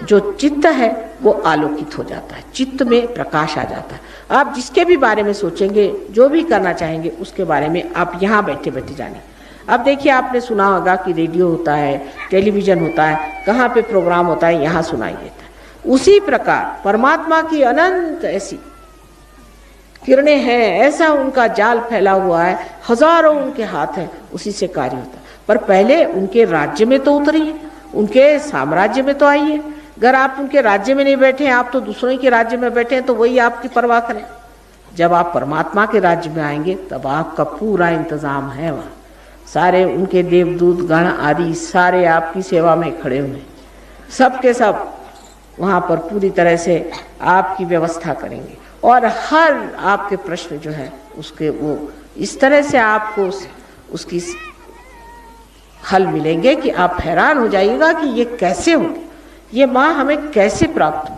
जो चित्त है वो आलोकित हो जाता है, चित्त में प्रकाश आ जाता है। आप जिसके भी बारे में सोचेंगे, जो भी करना चाहेंगे, उसके बारे में आप यहाँ बैठे बैठे जाने। अब देखिए, आपने सुना होगा कि रेडियो होता है, टेलीविज़न होता है, कहाँ पे प्रोग्राम होता है, यहाँ सुनाई देता है। उसी प्रकार परमात्मा की अनंत ऐसी किरणें हैं, ऐसा उनका जाल फैला हुआ है, हजारों उनके हाथ हैं, उसी से कार्य होता है। पर पहले उनके राज्य में तो उतरिए, उनके साम्राज्य में तो आइए। अगर आप उनके राज्य में नहीं बैठे हैं, आप तो दूसरों के राज्य में बैठे हैं, तो वही आपकी परवाह करें। जब आप परमात्मा के राज्य में आएंगे तब आपका पूरा इंतजाम है वहाँ, सारे उनके देवदूत गण आदि सारे आपकी सेवा में खड़े हुए हैं, सब के सब वहाँ पर पूरी तरह से आपकी व्यवस्था करेंगे। और हर आपके प्रश्न जो है उसके वो इस तरह से आपको उसकी हल मिलेंगे कि आप हैरान हो जाइएगा कि ये कैसे हो, ये माँ हमें कैसे प्राप्त हो।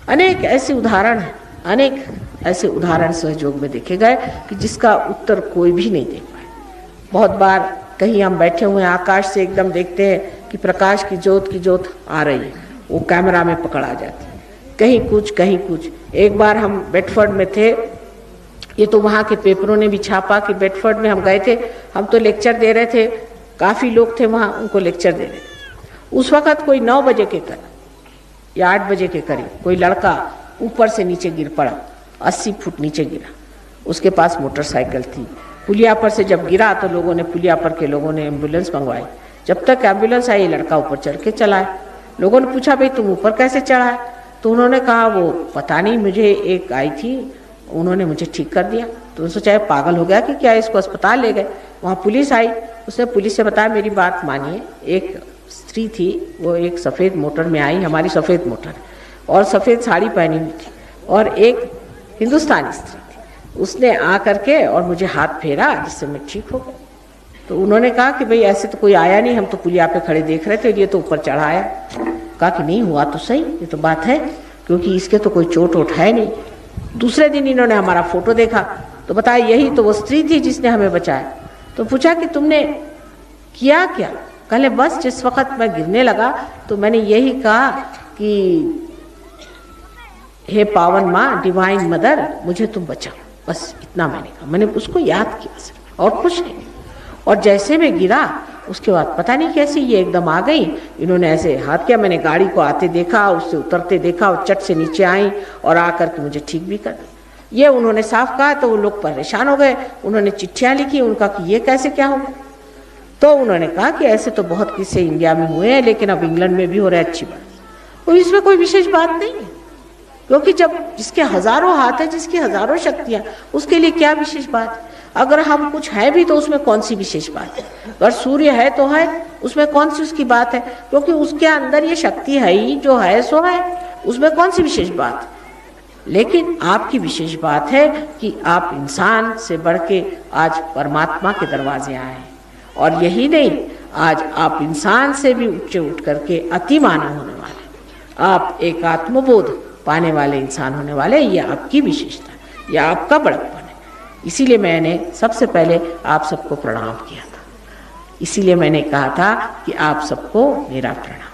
अनेक ऐसे उदाहरण हैं, अनेक ऐसे उदाहरण सहयोग में देखे गए कि जिसका उत्तर कोई भी नहीं दे पाए। बहुत बार कहीं हम बैठे हुए हैं, आकाश से एकदम देखते हैं कि प्रकाश की ज्योत आ रही है, वो कैमरा में पकड़ आ जाती है, कहीं कुछ। एक बार हम बेडफोर्ड में थे, ये तो वहाँ के पेपरों ने भी छापा कि बेडफोर्ड में हम गए थे, हम तो लेक्चर दे रहे थे, काफ़ी लोग थे वहाँ, उनको लेक्चर दे रहे थे। उस वक़्त कोई 9 बजे के करीब या 8 बजे के करीब कोई लड़का ऊपर से नीचे गिर पड़ा, 80 फुट नीचे गिरा। उसके पास मोटरसाइकिल थी। पुलिया पर से जब गिरा तो लोगों ने, पुलिया पर के लोगों ने एम्बुलेंस मंगवाई। जब तक एम्बुलेंस आई, लड़का ऊपर चढ़ के चला है। लोगों ने पूछा, भाई तुम ऊपर कैसे चढ़ा है? तो उन्होंने कहा, वो पता नहीं, मुझे एक आई थी, उन्होंने मुझे ठीक कर दिया। तो उन्होंने सोचा पागल हो गया कि क्या, इसको अस्पताल ले गए। वहाँ पुलिस आई, उसने पुलिस से बताया, मेरी बात मानिए, एक स्त्री थी, वो एक सफ़ेद मोटर में आई, हमारी सफ़ेद मोटर, और सफ़ेद साड़ी पहनी हुई थी, और एक हिंदुस्तानी स्त्री थी। उसने आ करके और मुझे हाथ फेरा, जिससे मैं ठीक हो गई। तो उन्होंने कहा कि भाई ऐसे तो कोई आया नहीं, हम तो पुलिया पे खड़े देख रहे थे, ये तो ऊपर चढ़ा आया। कहा कि नहीं हुआ तो सही, ये तो बात है, क्योंकि इसके तो कोई चोट वोट है नहीं। दूसरे दिन इन्होंने हमारा फोटो देखा तो बताया, यही तो वो स्त्री थी जिसने हमें बचाया। तो पूछा कि तुमने किया क्या? कहले, बस जिस वक्त मैं गिरने लगा तो मैंने यही कहा कि हे पावन माँ, डिवाइन मदर, मुझे तुम बचाओ, बस इतना मैंने कहा। मैंने उसको याद किया सिर्फ, और कुछ नहीं। और जैसे मैं गिरा, उसके बाद पता नहीं कैसे ये एकदम आ गई, इन्होंने ऐसे हाथ किया, मैंने गाड़ी को आते देखा, उससे उतरते देखा, और चट से नीचे आई और आकर के मुझे ठीक भी कर दिया। ये उन्होंने साफ कहा तो वो लोग परेशान हो गए, उन्होंने चिट्ठियाँ लिखी, उनका कि ये कैसे क्या हो गया। तो उन्होंने कहा कि ऐसे तो बहुत किस्से इंडिया में हुए हैं, लेकिन अब इंग्लैंड में भी हो रहा है, अच्छी बात। तो इसमें कोई विशेष बात नहीं है, क्योंकि जब जिसके हजारों हाथ है, जिसकी हजारों शक्तियाँ, उसके लिए क्या विशेष बात है। अगर हम कुछ है भी तो उसमें कौन सी विशेष बात है। अगर सूर्य है तो है, उसमें कौन सी उसकी बात है, क्योंकि उसके अंदर ये शक्ति है ही, जो है सो है, उसमें कौन सी विशेष बात है। लेकिन आपकी विशेष बात है कि आप इंसान से बढ़ के आज परमात्मा के दरवाजे आए हैं। और यही नहीं, आज आप इंसान से भी ऊंचे उठ करके अति मानव होने वाले, आप एक आत्मबोध पाने वाले इंसान होने वाले। ये आपकी विशेषता, ये आपका बड़प्पन है। इसीलिए मैंने सबसे पहले आप सबको प्रणाम किया था, इसीलिए मैंने कहा था कि आप सबको मेरा प्रणाम।